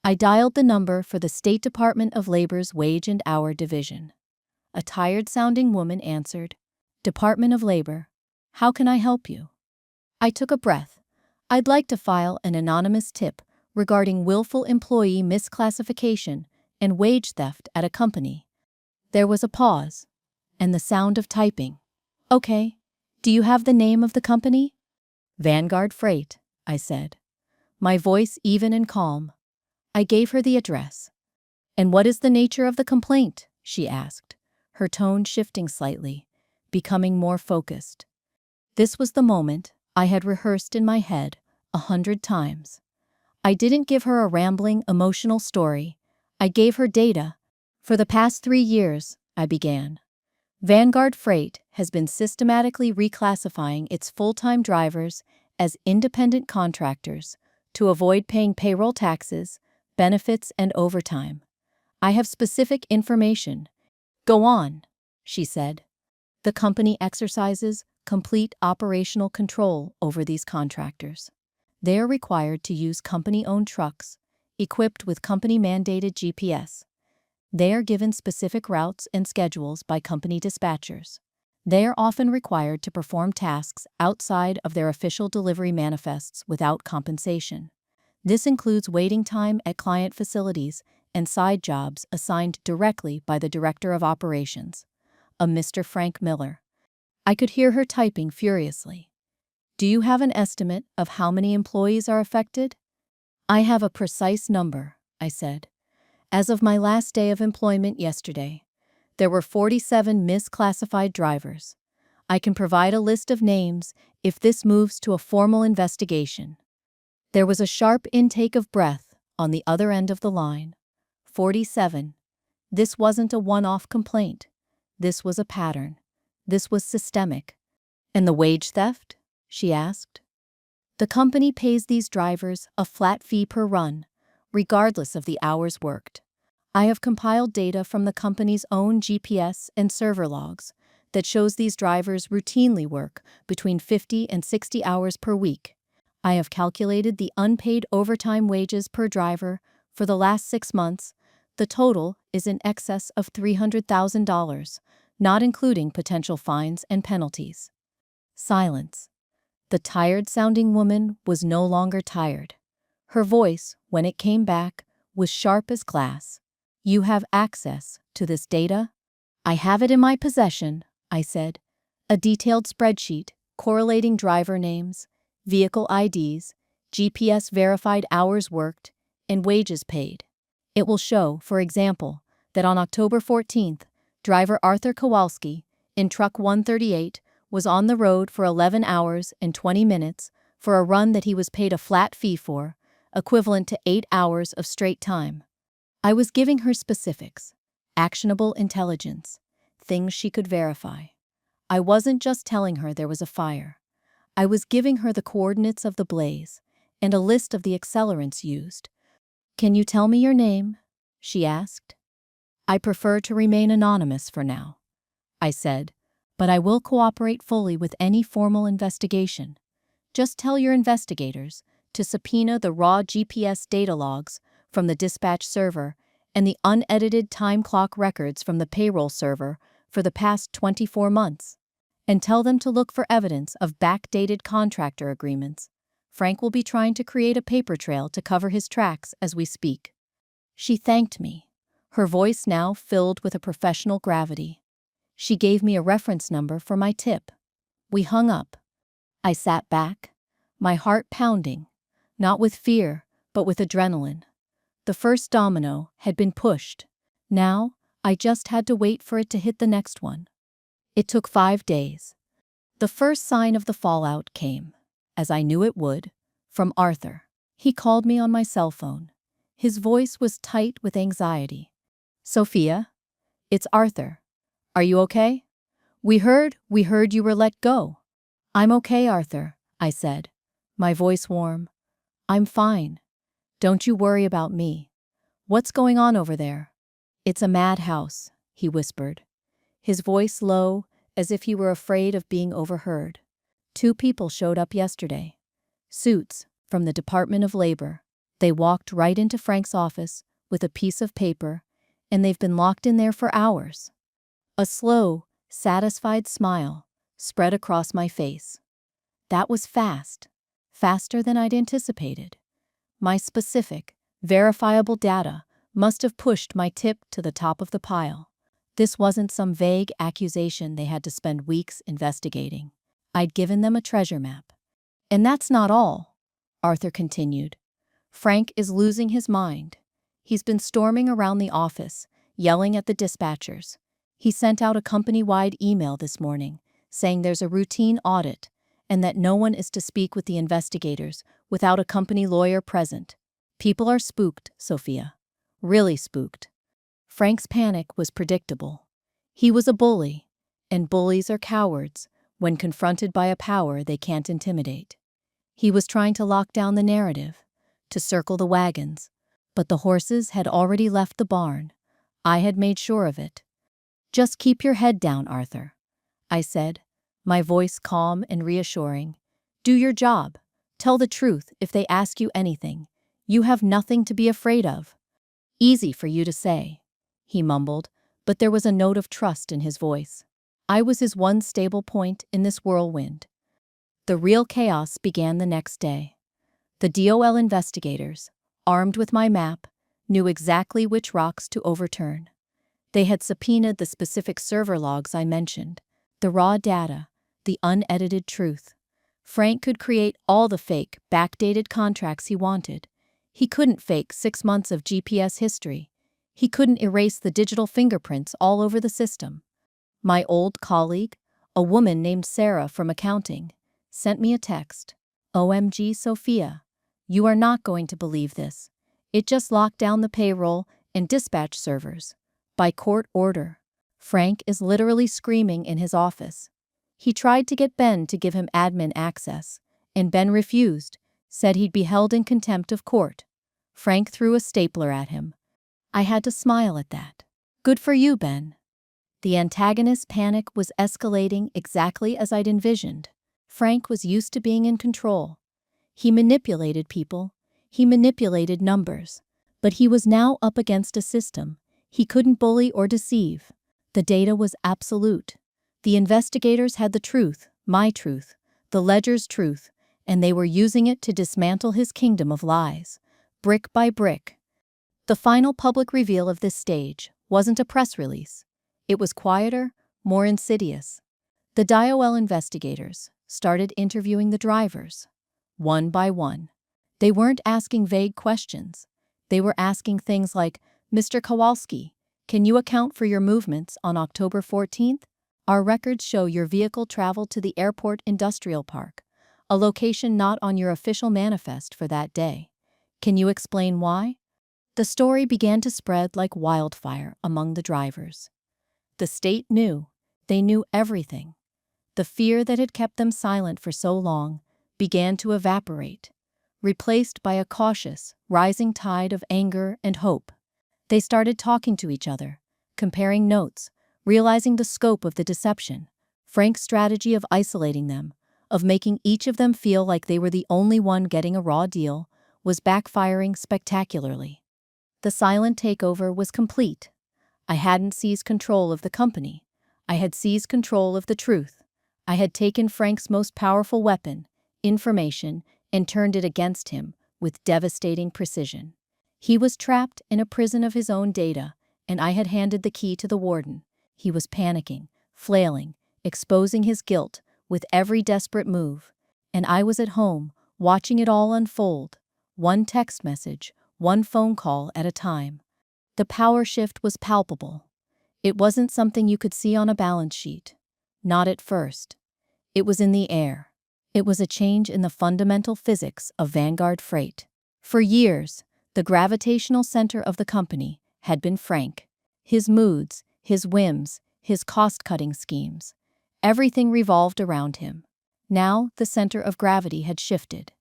I dialed the number for the State Department of Labor's Wage and Hour Division. A tired-sounding woman answered, "Department of Labor, how can I help you?" I took a breath. I'd like to file an anonymous tip regarding willful employee misclassification and wage theft at a company. There was a pause, and the sound of typing. "Okay, do you have the name of the company?" "Vanguard Freight," I said, my voice even and calm. I gave her the address. "And what is the nature of the complaint?" she asked, her tone shifting slightly, becoming more focused. This was the moment I had rehearsed in my head 100 times. I didn't give her a rambling, emotional story. I gave her data. "For the past 3 years," I began, "Vanguard Freight has been systematically reclassifying its full-time drivers as independent contractors to avoid paying payroll taxes, benefits, and overtime. I have specific information." "Go on," she said. "The company exercises complete operational control over these contractors. They are required to use company-owned trucks, equipped with company-mandated GPS. They are given specific routes and schedules by company dispatchers. They are often required to perform tasks outside of their official delivery manifests without compensation. This includes waiting time at client facilities and side jobs assigned directly by the Director of Operations, a Mr. Frank Miller." I could hear her typing furiously. "Do you have an estimate of how many employees are affected?" "I have a precise number," I said. "As of my last day of employment yesterday, there were 47 misclassified drivers. I can provide a list of names if this moves to a formal investigation." There was a sharp intake of breath on the other end of the line. 47. This wasn't a one-off complaint. This was a pattern. This was systemic. "And the wage theft?" she asked. "The company pays these drivers a flat fee per run, regardless of the hours worked. I have compiled data from the company's own GPS and server logs that shows these drivers routinely work between 50 and 60 hours per week. I have calculated the unpaid overtime wages per driver for the last 6 months. The total is in excess of $300,000, not including potential fines and penalties." Silence. The tired-sounding woman was no longer tired. Her voice, when it came back, was sharp as glass. "You have access to this data?" "I have it in my possession," I said. "A detailed spreadsheet correlating driver names, vehicle IDs, GPS-verified hours worked, and wages paid. It will show, for example, that on October 14th, driver Arthur Kowalski, in truck 138, was on the road for 11 hours and 20 minutes for a run that he was paid a flat fee for, equivalent to 8 hours of straight time." I was giving her specifics, actionable intelligence, things she could verify. I wasn't just telling her there was a fire. I was giving her the coordinates of the blaze and a list of the accelerants used. "Can you tell me your name?" she asked. "I prefer to remain anonymous for now," I said, "but I will cooperate fully with any formal investigation. Just tell your investigators to subpoena the raw GPS data logs from the dispatch server and the unedited time clock records from the payroll server for the past 24 months. And tell them to look for evidence of backdated contractor agreements. Frank will be trying to create a paper trail to cover his tracks as we speak." She thanked me, her voice now filled with a professional gravity. She gave me a reference number for my tip. We hung up. I sat back, my heart pounding, not with fear, but with adrenaline. The first domino had been pushed. Now, I just had to wait for it to hit the next one. It took 5 days. The first sign of the fallout came, as I knew it would, from Arthur. He called me on my cell phone. His voice was tight with anxiety. "Sophia, it's Arthur. Are you okay? We heard you were let go." "I'm okay, Arthur," I said, my voice warm. "I'm fine. Don't you worry about me. What's going on over there?" "It's a madhouse," he whispered, his voice low, as if he were afraid of being overheard. 2 people showed up yesterday. Suits, from the Department of Labor. They walked right into Frank's office with a piece of paper, and they've been locked in there for hours. A slow, satisfied smile spread across my face. That was fast. Faster than I'd anticipated. My specific, verifiable data must have pushed my tip to the top of the pile. This wasn't some vague accusation they had to spend weeks investigating. I'd given them a treasure map. And that's not all, Arthur continued. Frank is losing his mind. He's been storming around the office, yelling at the dispatchers. He sent out a company-wide email this morning, saying there's a routine audit and that no one is to speak with the investigators without a company lawyer present. People are spooked, Sophia. Really spooked. Frank's panic was predictable. He was a bully, and bullies are cowards when confronted by a power they can't intimidate. He was trying to lock down the narrative, to circle the wagons, but the horses had already left the barn. I had made sure of it. Just keep your head down, Arthur, I said, my voice calm and reassuring. Do your job. Tell the truth if they ask you anything. You have nothing to be afraid of. Easy for you to say, he mumbled, but there was a note of trust in his voice. I was his one stable point in this whirlwind. The real chaos began the next day. The DOL investigators, armed with my map, knew exactly which rocks to overturn. They had subpoenaed the specific server logs I mentioned, the raw data, the unedited truth. Frank could create all the fake, backdated contracts he wanted. He couldn't fake 6 months of GPS history. He couldn't erase the digital fingerprints all over the system. My old colleague, a woman named Sarah from accounting, sent me a text. OMG, Sophia. You are not going to believe this. It just locked down the payroll and dispatch servers. By court order. Frank is literally screaming in his office. He tried to get Ben to give him admin access, and Ben refused, said he'd be held in contempt of court. Frank threw a stapler at him. I had to smile at that. Good for you, Ben. The antagonist's panic was escalating exactly as I'd envisioned. Frank was used to being in control. He manipulated people. He manipulated numbers. But he was now up against a system he couldn't bully or deceive. The data was absolute. The investigators had the truth, my truth, the ledger's truth, and they were using it to dismantle his kingdom of lies, brick by brick. The final public reveal of this stage wasn't a press release. It was quieter, more insidious. The DOL investigators started interviewing the drivers, one by one. They weren't asking vague questions. They were asking things like, Mr. Kowalski, can you account for your movements on October 14th? Our records show your vehicle traveled to the airport industrial park, a location not on your official manifest for that day. Can you explain why? The story began to spread like wildfire among the drivers. The state knew. They knew everything. The fear that had kept them silent for so long began to evaporate, replaced by a cautious, rising tide of anger and hope. They started talking to each other, comparing notes, realizing the scope of the deception. Frank's strategy of isolating them, of making each of them feel like they were the only one getting a raw deal, was backfiring spectacularly. The silent takeover was complete. I hadn't seized control of the company. I had seized control of the truth. I had taken Frank's most powerful weapon, information, and turned it against him with devastating precision. He was trapped in a prison of his own data, and I had handed the key to the warden. He was panicking, flailing, exposing his guilt with every desperate move. And I was at home, watching it all unfold, one text message, one phone call at a time. The power shift was palpable. It wasn't something you could see on a balance sheet. Not at first. It was in the air. It was a change in the fundamental physics of Vanguard Freight. For years, the gravitational center of the company had been Frank. His moods, his whims, his cost-cutting schemes. Everything revolved around him. Now the center of gravity had shifted.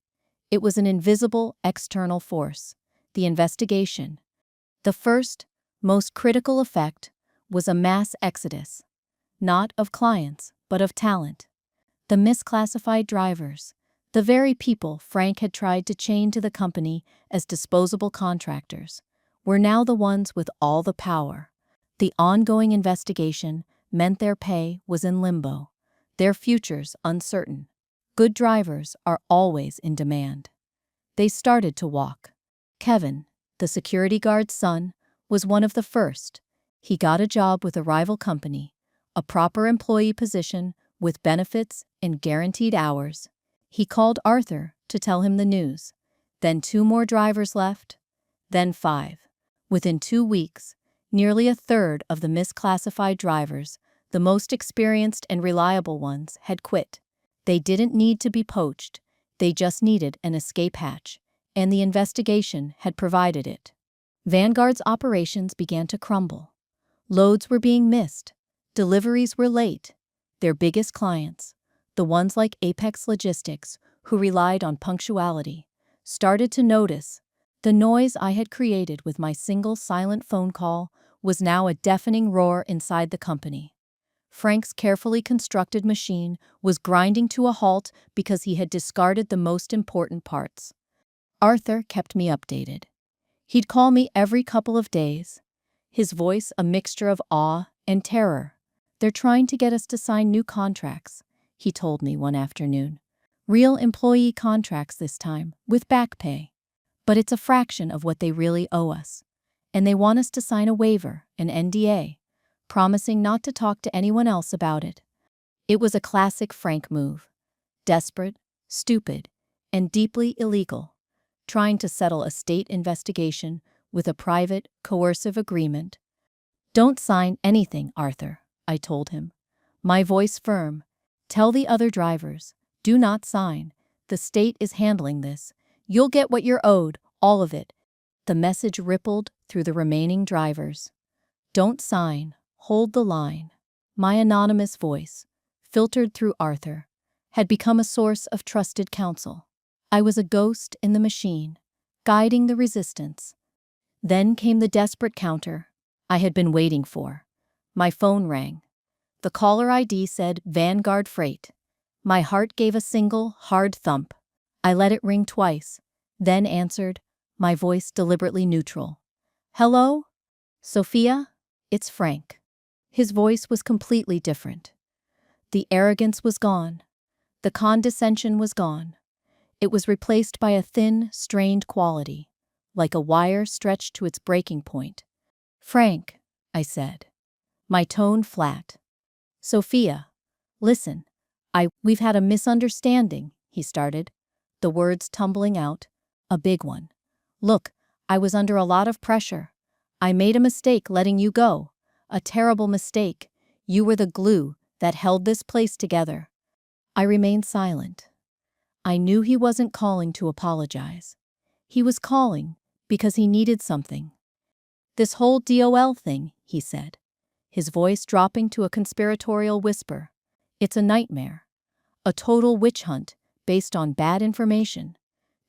It was an invisible external force, the investigation. The first, most critical effect was a mass exodus, not of clients, but of talent. The misclassified drivers, the very people Frank had tried to chain to the company as disposable contractors, were now the ones with all the power. The ongoing investigation meant their pay was in limbo, their futures uncertain. Good drivers are always in demand. They started to walk. Kevin, the security guard's son, was one of the first. He got a job with a rival company, a proper employee position with benefits and guaranteed hours. He called Arthur to tell him the news. Then 2 more drivers left. Then 5. Within 2 weeks, nearly a third of the misclassified drivers, the most experienced and reliable ones, had quit. They didn't need to be poached. They just needed an escape hatch, and the investigation had provided it. Vanguard's operations began to crumble. Loads were being missed. Deliveries were late. Their biggest clients, the ones like Apex Logistics, who relied on punctuality, started to notice. The noise I had created with my single silent phone call was now a deafening roar inside the company. Frank's carefully constructed machine was grinding to a halt because he had discarded the most important parts. Arthur kept me updated. He'd call me every couple of days, his voice a mixture of awe and terror. "They're trying to get us to sign new contracts," he told me one afternoon. "Real employee contracts this time, with back pay. But it's a fraction of what they really owe us. And they want us to sign a waiver, an NDA, promising not to talk to anyone else about it." It was a classic Frank move. Desperate, stupid, and deeply illegal. Trying to settle a state investigation with a private, coercive agreement. "Don't sign anything, Arthur," I told him, my voice firm. "Tell the other drivers, do not sign. The state is handling this. You'll get what you're owed, all of it." The message rippled through the remaining drivers. "Don't sign. Hold the line." My anonymous voice, filtered through Arthur, had become a source of trusted counsel. I was a ghost in the machine, guiding the resistance. Then came the desperate counter I had been waiting for. My phone rang. The caller ID said Vanguard Freight. My heart gave a single, hard thump. I let it ring twice, then answered, my voice deliberately neutral. "Hello? Sophia? It's Frank." His voice was completely different. The arrogance was gone. The condescension was gone. It was replaced by a thin, strained quality, like a wire stretched to its breaking point. "Frank," I said, my tone flat. "Sophia, listen, we've had a misunderstanding," he started, the words tumbling out, a big one. "Look, I was under a lot of pressure. I made a mistake letting you go, a terrible mistake. You were the glue that held this place together." I remained silent. I knew he wasn't calling to apologize. He was calling because he needed something. "This whole DOL thing," he said, his voice dropping to a conspiratorial whisper. "It's a nightmare. A total witch hunt based on bad information.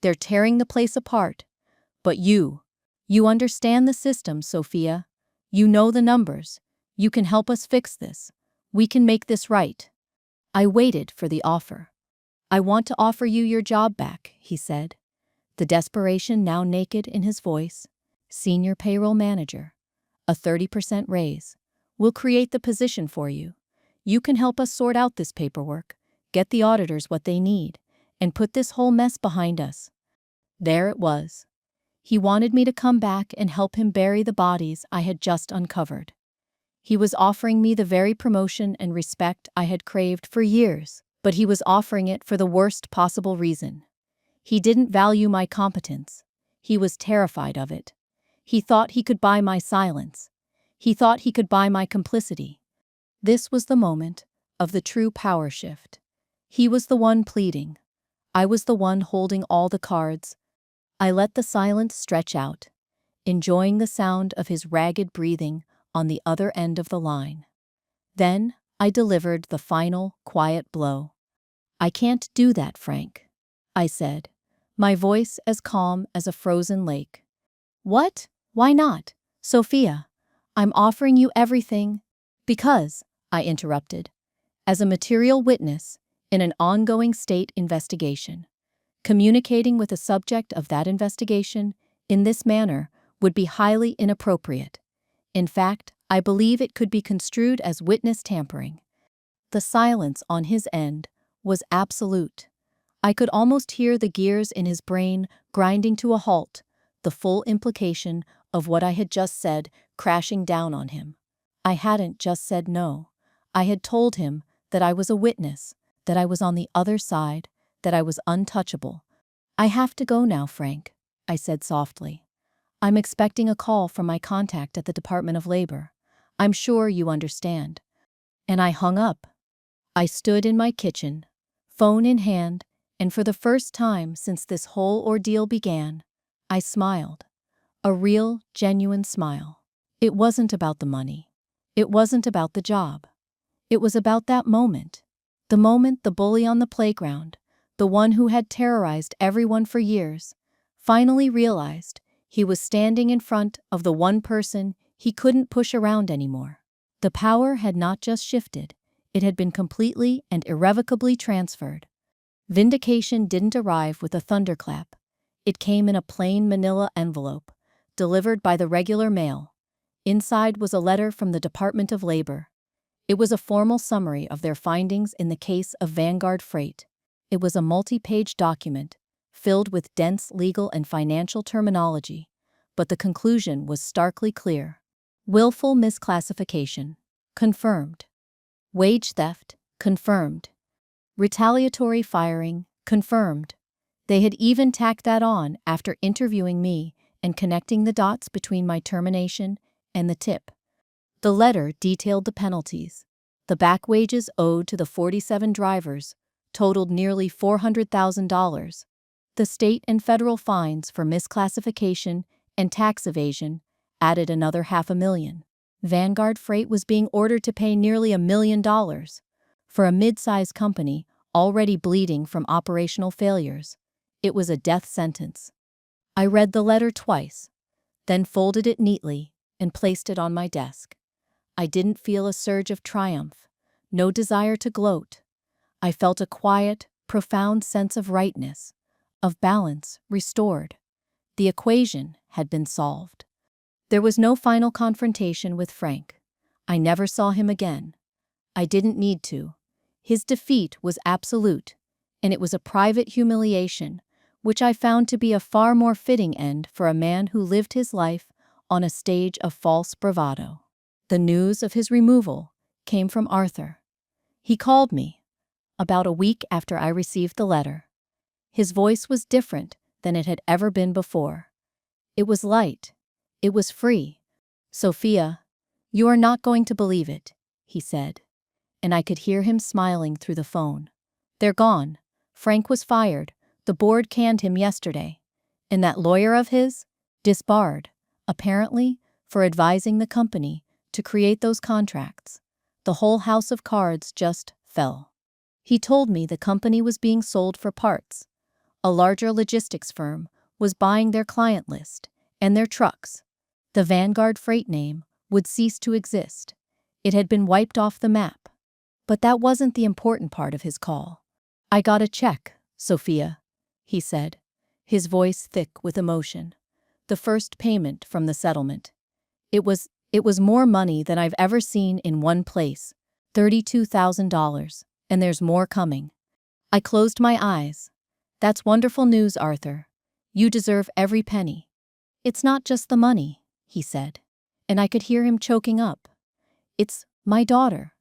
They're tearing the place apart. But you understand the system, Sophia. You know the numbers. You can help us fix this. We can make this right." I waited for the offer. "I want to offer you your job back," he said, the desperation now naked in his voice. "Senior payroll manager. A 30% raise. We'll create the position for you. You can help us sort out this paperwork, get the auditors what they need, and put this whole mess behind us." There it was. He wanted me to come back and help him bury the bodies I had just uncovered. He was offering me the very promotion and respect I had craved for years, but he was offering it for the worst possible reason. He didn't value my competence. He was terrified of it. He thought he could buy my silence. He thought he could buy my complicity. This was the moment of the true power shift. He was the one pleading. I was the one holding all the cards. I let the silence stretch out, enjoying the sound of his ragged breathing on the other end of the line. Then I delivered the final, quiet blow. "I can't do that, Frank," I said, my voice as calm as a frozen lake. "What? Why not? Sophia, I'm offering you everything." "Because," I interrupted, "as a material witness, in an ongoing state investigation. Communicating with the subject of that investigation in this manner would be highly inappropriate. In fact, I believe it could be construed as witness tampering. The silence on his end was absolute. I could almost hear the gears in his brain grinding to a halt, the full implication of what I had just said crashing down on him. I hadn't just said no. I had told him that I was a witness, that I was on the other side, that I was untouchable. "I have to go now, Frank," I said softly. "I'm expecting a call from my contact at the Department of Labor. I'm sure you understand." And I hung up. I stood in my kitchen, phone in hand, and for the first time since this whole ordeal began, I smiled. A real, genuine smile. It wasn't about the money. It wasn't about the job. It was about that moment. The moment the bully on the playground, the one who had terrorized everyone for years, finally realized he was standing in front of the one person he couldn't push around anymore. The power had not just shifted, it had been completely and irrevocably transferred. Vindication didn't arrive with a thunderclap. It came in a plain manila envelope, delivered by the regular mail. Inside was a letter from the Department of Labor. It was a formal summary of their findings in the case of Vanguard Freight. It was a multi-page document, filled with dense legal and financial terminology, but the conclusion was starkly clear. Willful misclassification, confirmed. Wage theft, confirmed. Retaliatory firing, confirmed. They had even tacked that on after interviewing me and connecting the dots between my termination and the tip. The letter detailed the penalties. The back wages owed to the 47 drivers totaled nearly $400,000. The state and federal fines for misclassification and tax evasion added another $500,000. Vanguard Freight was being ordered to pay nearly $1 million. For a mid-sized company already bleeding from operational failures, it was a death sentence. I read the letter twice, then folded it neatly and placed it on my desk. I didn't feel a surge of triumph, no desire to gloat. I felt a quiet, profound sense of rightness, of balance restored. The equation had been solved. There was no final confrontation with Frank. I never saw him again. I didn't need to. His defeat was absolute, and it was a private humiliation, which I found to be a far more fitting end for a man who lived his life on a stage of false bravado. The news of his removal came from Arthur. He called me about a week after I received the letter. His voice was different than it had ever been before. It was light. It was free. "Sophia, you are not going to believe it," he said, and I could hear him smiling through the phone. "They're gone. Frank was fired. The board canned him yesterday. And that lawyer of his, disbarred, apparently, for advising the company to create those contracts. The whole house of cards just fell." He told me the company was being sold for parts. A larger logistics firm was buying their client list and their trucks. The Vanguard Freight name would cease to exist. It had been wiped off the map. But that wasn't the important part of his call. "I got a check, Sophia," he said, his voice thick with emotion. "The first payment from the settlement. It was more money than I've ever seen in one place, $32,000, and there's more coming." I closed my eyes. "That's wonderful news, Arthur. You deserve every penny." "It's not just the money," he said, and I could hear him choking up. "It's my daughter.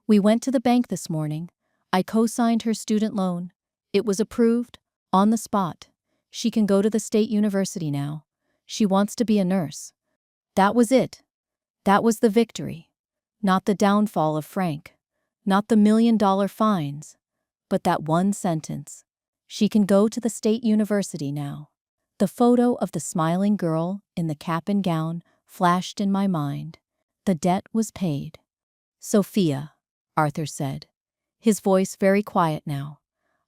We went to the bank this morning. I co-signed her student loan. It was approved, on the spot. She can go to the state university now. She wants to be a nurse." That was it. That was the victory. Not the downfall of Frank. Not the $1 million fines. But that one sentence. She can go to the state university now. The photo of the smiling girl in the cap and gown flashed in my mind. The debt was paid. "Sophia," Arthur said, his voice very quiet now.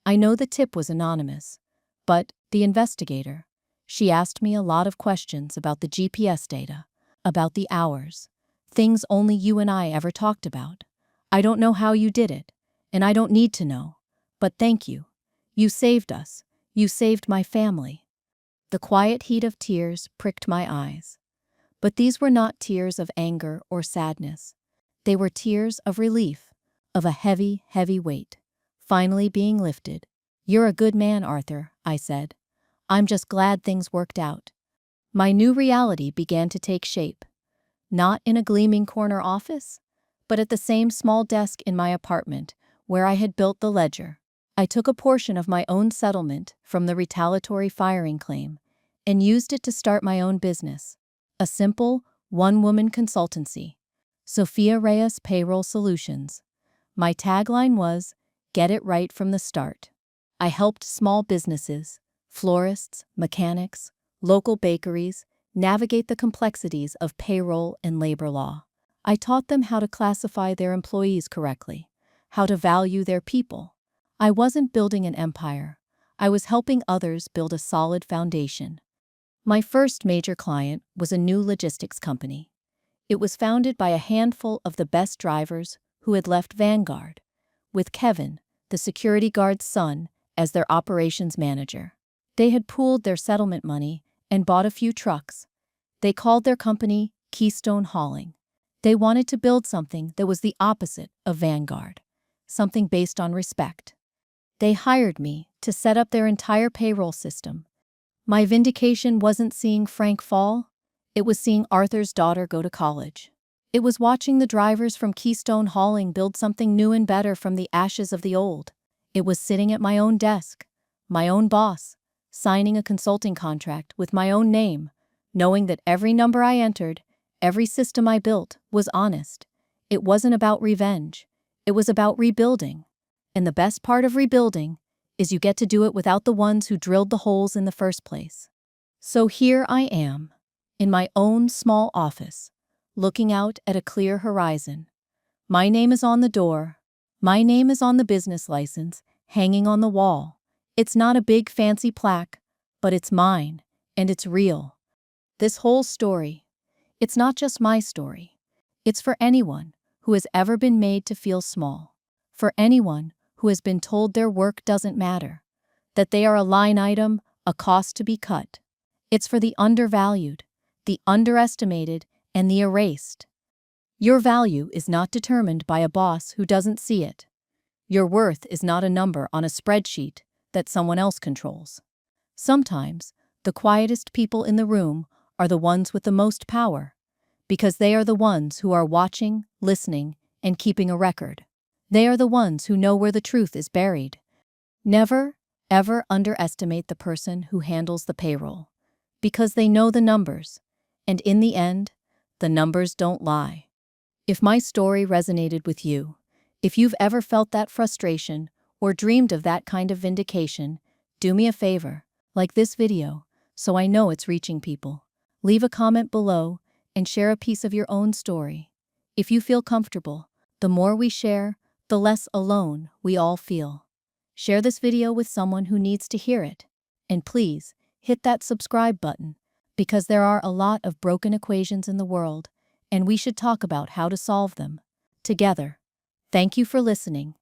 "I know the tip was anonymous, but the investigator, she asked me a lot of questions about the GPS data, about the hours, things only you and I ever talked about. I don't know how you did it, and I don't need to know, But thank you. You saved us. You saved my family." The quiet heat of tears pricked my eyes. But these were not tears of anger or sadness. They were tears of relief, of a heavy, heavy weight, finally being lifted. "You're a good man, Arthur," I said. "I'm just glad things worked out." My new reality began to take shape. Not in a gleaming corner office, but at the same small desk in my apartment where I had built the ledger. I took a portion of my own settlement from the retaliatory firing claim and used it to start my own business, a simple, one-woman consultancy, Sophia Reyes Payroll Solutions. My tagline was, "Get it right from the start." I helped small businesses, florists, mechanics, local bakeries, navigate the complexities of payroll and labor law. I taught them how to classify their employees correctly, how to value their people. I wasn't building an empire. I was helping others build a solid foundation. My first major client was a new logistics company. It was founded by a handful of the best drivers who had left Vanguard, with Kevin, the security guard's son, as their operations manager. They had pooled their settlement money and bought a few trucks. They called their company Keystone Hauling. They wanted to build something that was the opposite of Vanguard, something based on respect. They hired me to set up their entire payroll system. My vindication wasn't seeing Frank fall, it was seeing Arthur's daughter go to college. It was watching the drivers from Keystone Hauling build something new and better from the ashes of the old. It was sitting at my own desk, my own boss, signing a consulting contract with my own name, knowing that every number I entered, every system I built was honest. It wasn't about revenge. It was about rebuilding. And the best part of rebuilding is you get to do it without the ones who drilled the holes in the first place. So here I am, in my own small office, looking out at a clear horizon. My name is on the door. My name is on the business license, hanging on the wall. It's not a big fancy plaque, but it's mine, and it's real. This whole story, it's not just my story. It's for anyone who has ever been made to feel small, for anyone who has been told their work doesn't matter, that they are a line item, a cost to be cut. It's for the undervalued, the underestimated, and the erased. Your value is not determined by a boss who doesn't see it. Your worth is not a number on a spreadsheet that someone else controls. Sometimes, the quietest people in the room are the ones with the most power, because they are the ones who are watching, listening, and keeping a record. They are the ones who know where the truth is buried. Never, ever underestimate the person who handles the payroll, because they know the numbers, and in the end, the numbers don't lie. If my story resonated with you, if you've ever felt that frustration or dreamed of that kind of vindication, do me a favor, like this video, so I know it's reaching people. Leave a comment below and share a piece of your own story. If you feel comfortable, the more we share, the less alone we all feel. Share this video with someone who needs to hear it. And please, hit that subscribe button, because there are a lot of broken equations in the world, and we should talk about how to solve them together. Thank you for listening.